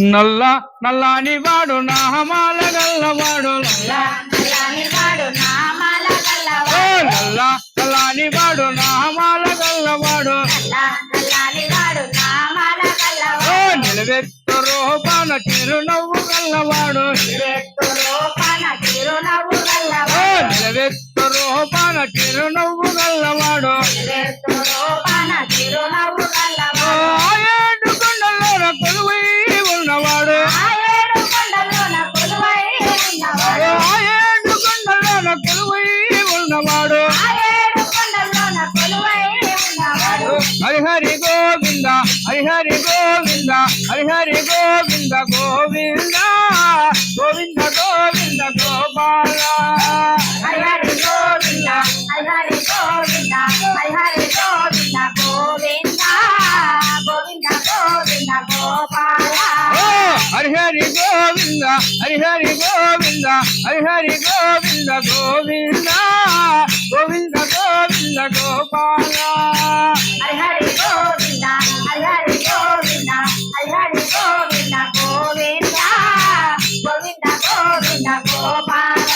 నల్ల నల్లాని వాడు నామాల గల్లవాడు నల్ల నల్లాని వాడు నామాల గల్లవాడు నల్ల నల్లాని వాడు నామాల గల్లవాడు నల్లాని వాడు నామాల గల్లవాడు నిలవెత్తు రూపాన చిరునవ్వు గల్లవాడు నిలవెత్తు రూపాన చిరునవ్వు గల్లవాడు నిలవెత్తు రూపాన చిరునవ్వు గల్లవాడు నిలవెత్తు రూపాన చిరునవ్వు గల్లవాడు ఏడు కొండలోన కొలువై ఉన్నవాడు ఏడు కొండలోన కొలువై ఉన్నవాడు ఏడు కొండలోన కొలువై ఉన్నవాడు ఏడు కొండలోన కొలువై ఉన్నవాడు హరిహరి గోవింద హరిహరి గోవింద హరిహరి గోవింద గోవింద గోవింద గోవింద గోపాల హరిహరి గోవింద హరిహరి గోవింద హరిహరి గోవింద గోవింద గోవింద గోవింద గోపాల హరిహరి గోవింద హరిహరి గోవింద హరిహరి గోవింద గోవింద గోవింద గోవింద గోపాల హరిహరి గోవింద హరిహరి గోవింద హరిహరి గోవింద గోవింద గోవింద గోవింద గోపాల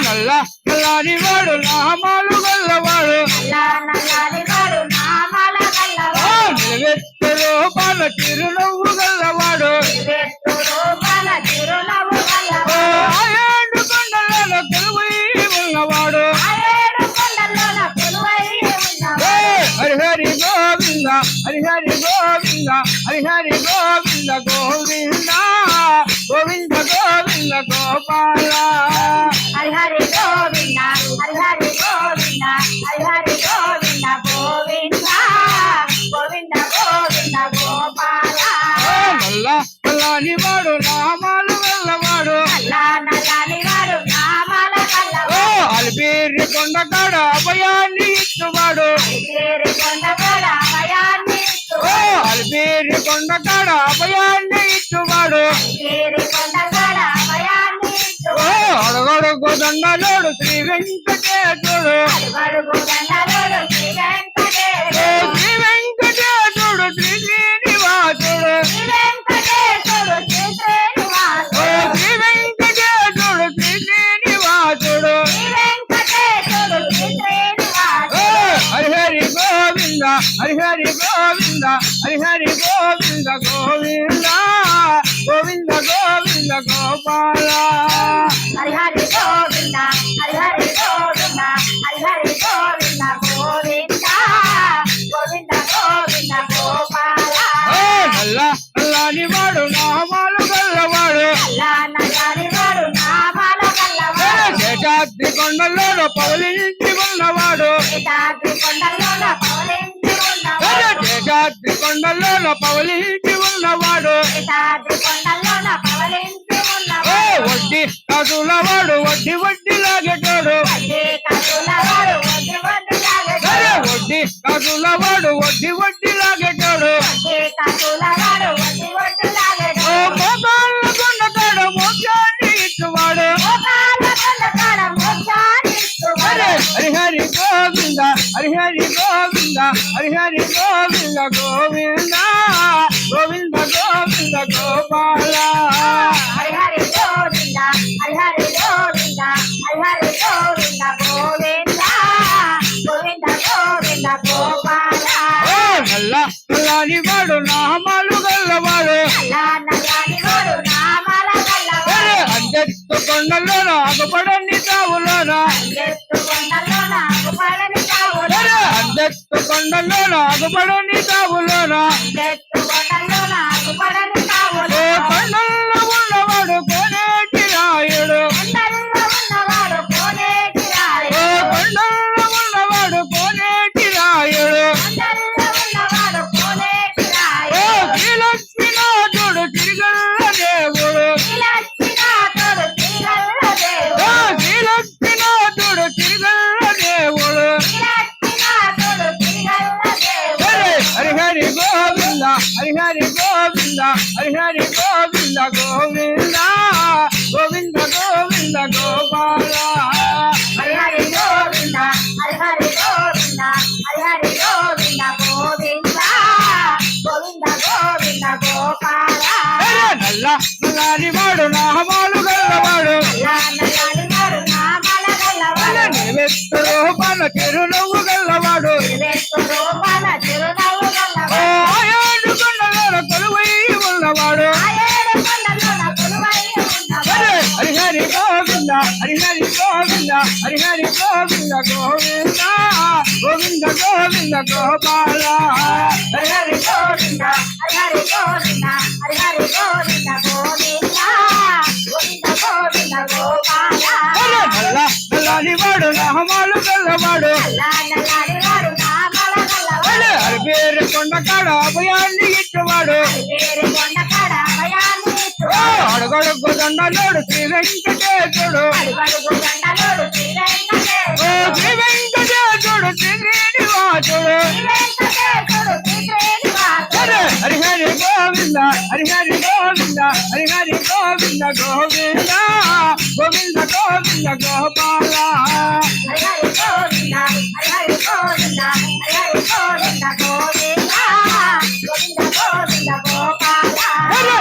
నల్ల నల్లాని వాడు నామాలు గల్లవాడు నల్లాని వాడు నామాల గల్లవాడు నిలవెత్తు రూపాన చిరునవ్వు గల్లవాడు నిలవెత్తు రూపాన చిరునవ్వు గల్లవాడు ఏడు కొండలలో కొలువై ఉన్నవాడు ఏడు కొండలోన కొలువై ఉన్నవాడు హరిహరి గోవింద హరిహరి గోవింద హరిహరి గోవింద గోవింద గోవింద గోవింద గోపాల హరిహరి గోవింద హరిహరి గోవింద హరిహరి గోవింద గోవింద గోవింద గోవింద గోపాల నల్ల నల్లాని వాడు నామాలు గల్లవాడు నల్లాని వాడు నామాల గల్లవాడు అలిపేరి కొండ కాడ అభయాన్ని ఇచ్చువాడు అలిపేరి కొండ కాడ అభయాన్ని ఇచ్చువాడు అలిపేరి కొండ కాడ అభయాన్ని ఇచ్చువాడు అలిపేరి కొండ కాడ అభయాన్ని ఇచ్చువాడు అడగడుగు దండలోడు శ్రీ వెంకటేశుడు అడుగడుగు దండలోడు శ్రీ వెంకటేశుడు శ్రీ వెంకటేశుడు శ్రీ శ్రీనివాసుడు శ్రీ వెంకటేశుడు శ్రీ శ్రీనివాసుడు శ్రీ వెంకటేశుడు శ్రీ శ్రీనివాసుడు శ్రీ వెంకటేశుడు శ్రీ శ్రీనివాసుడు హరిహరి గోవింద హరిహరి గోవింద హరిహరి గోవింద గోవింద గోవింద గోవింద గోపాల హరిహరి గోవింద హరిహరి గోవింద హరిహరి గోవింద గోవింద గోవింద గోవింద గోపాల నల్ల నల్లాని వాడు నామాలు గల్లవాడు నల్లాని వాడు నామాల గల్లవాడు శేషాద్రి కొండల్లో పవలించి ఉన్నవాడు శేషాద్రి కొండలోన పవలించి ఉన్నవాడు శేషాద్రి కొండల్లో పవలించి ఉన్నవాడు శేషాద్రి కొండలోన పవలించి ఉన్నవాడు వడ్డీ కాదులవాడు వడ్డీ వడ్డీ లాగేటోడు వడ్డీ కసులవాడు వడ్డీ వడ్డీ లాగేటోడు వడ్డీ కాదులవాడు వడ్డీ వడ్డీ లాగేటోడు వడ్డీ కసులవాడు వడ్డీ వడ్డీ లాగేటోడు మోకాళ్ళ కొండ కాడ మోక్షాన్ని ఇచ్చువాడు మోకాళ్ళ కొండ కాడ మోక్షాన్ని ఇచ్చువాడు హరిహరి గోవింద హరిహరి గోవింద హరిహరి గోవింద గోవింద గోవింద గోవింద గోపాల హరిహరి గోవింద హరిహరి గోవింద హరిహరి గోవింద గోవింద గోవింద గోవింద గోపాల నల్ల నల్లాని వాడు నామాలు గల్లవాడు నల్లాని వాడు నామాల గల్లవాడు అంజెత్తు కొండలోన అగుపడని తావులోన ఎత్తు కొండలోన అగుపడని తావులోన అంజెత్తు కొండలోన అగుపడని తావులోన ఎత్తు కొండలోన అగుపడని తావులోన కొండల్లో ఉన్నవాడు కోనేటి రాయుడు కొండల్లో ఉన్నవాడు కోనేటి రాయుడు కొండల్లో ఉన్నవాడు కోనేటి రాయుడు కొండల్లో ఉన్నవాడు కోనేటి రాయుడు శ్రీలక్ష్మీనాథుడు తిరుగల్ల దేవుడు శ్రీలక్ష్మీనాథుడు తిరుగల్ల దేవుడు శ్రీలక్ష్మీనాథుడు తిరుగల్ల దేవుడు శ్రీలక్ష్మీనాథుడు తిరుగల్ల దేవుడు హరిహరి గోవింద హరిహరి గోవింద హరిహరి గోవింద గోవింద గోవింద గోవింద గోపాల హరిహరి గోవింద హరిహరి గోవింద హరిహరి గోవింద గోవింద గోవింద గోవింద గోపాల గోవింద గోవింద గోవింద గోపాల హరి హరి గోవింద హరి హరి గోవింద హరి హరి గోవింద గోవింద గోవింద గోవింద గోపాల నల్ల నల్లని వాడు నామాలు గల్లవాడు నల్లాడి వాడు నామల గల్లవాడు అరిపేరు కొండ కాడ అభయాన్ని ఇచ్చేవాడు పేరు కొండ కాడ భయాన్ని ఇచ్చువాడు అడుగడుగు దండలోడు శ్రీ వెంకటేశుడు అడుగడుగు దండలోడు శ్రీ వెంకటేశుడు శ్రీ వెంకటేశుడు శ్రీ శ్రీనివాసుడు శ్రీ వెంకటేశుడు శ్రీ శ్రీనివాసుడు హరిహరి గోవింద హరిహరి గోవింద హరిహరి గోవింద గోవింద గోవింద గోవింద గోపాల హరి హరి గోవింద హరి హరి గోవింద హరి హరి గోవింద గోవింద గోవింద గోవింద గోపాల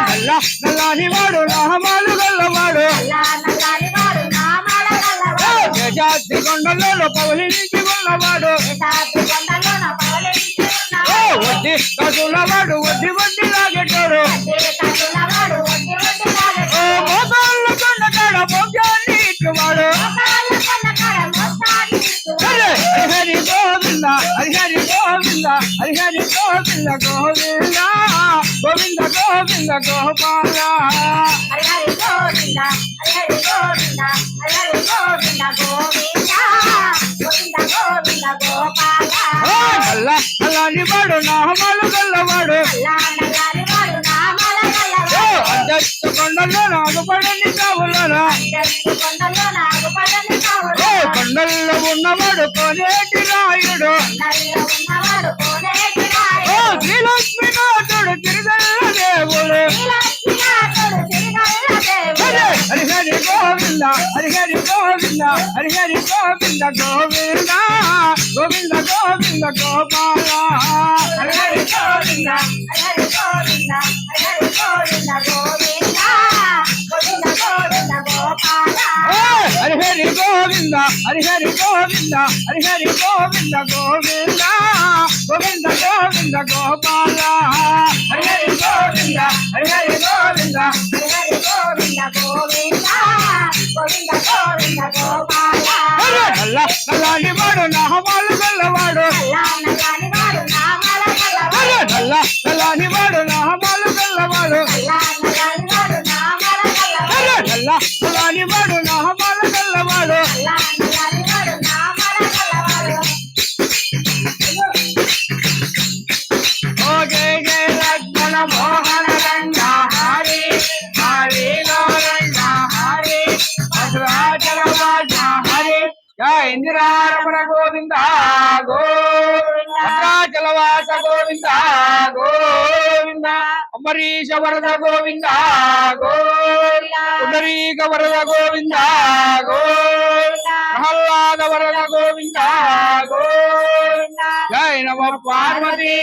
నల్ల నల్లని వాడు నామాలు గల్లవాడు నల్లాడి వాడు నామల గల్లవాడు జాతి కొండలలో పవలించి ఉన్నవాడు ఏటాటి కొండలోన పవలించి ఉన్నాడు వడ్డీ కదులవాడు వడ్డీ వడ్డీ లాగేటోడు కట్టులవాడు ఒడ్డి ఒడ్డి లాగేటోడు మోకాళ్ళ కొండ కాడ భోగ్యాన్ని ఇచ్చేవాడు మోకాళ్ళ కొండ కాడ మోస్తాన్ని ఇచ్చువాడు హరిహరి గోవింద హరిహరి గోవింద హరిహరి గోవింద గోవింద గోవింద గోవింద గోపాల హరి హరి గోవింద హరి హరి గోవింద హరి హరి గోవింద గోవింద గోవింద గోవింద గోపాల నల్ల నల్లని వాడు నామాలు గల్లవాడు నల్లాడి వాడు నామల గల్లవాడు అధ్యక్ష కొండలో నాగుపడని కావులరా అందరి కొండలో నాగుపడని కావుడు కొండల్లో ఉన్నవాడు కోనేటి రాయుడు కొండల్లో ఉన్నవాడు కోనేటి రాయుడు శ్రీలక్ష్మీనాథుడు తిరుగల్ల దేవుడు శ్రీలక్ష్మీనాథుడు తిరుగల్ల దేవుడు హరిహరి గోవింద హరిహరి గోవింద హరిహరి గోవింద గోవింద గోవింద గోవింద గోపాల హరి హరి గోవింద హరి హరి గోవింద హరి హరి గోవింద గోవింద గోవింద గోవింద గోపాల హరిహరి గోవింద హరిహరి గోవింద హరిహరి గోవింద గోవింద గోవింద గోవింద గోపాల హరిహరి గోవింద హరిహరి గోవింద హరి హరి గోవింద గోవింద గోవింద గోవింద గోపాల నల్ల నల్లని వాడు నామాలు గల్లవాడు నల్లాడి వాడు నామల గల్లవాడు నల్ల నల్లని వాడు నామాలు గల్లవాడు నల్లాడి వాడు నామల గల్లవాడు నల్ల నల్లని వాడు నామాలు గల్లవాడు నల్లాడి వాడు నామల గల్లవాడు ఓ జయ జయ లక్ష్మణ మోహన రంగ హరి హరి గోరంగ హరి అసురాచల వాస హరి జయ ఇందిరారమణ గోవింద గోవింద అసురాచల వాస గోవింద గోవింద అంబరీష వరద గోవింద గోవింద పుండరీక వరద గోవింద గోవింద ప్రహ్లాద వరద గోవింద గోవింద జయ నమ పార్వతీ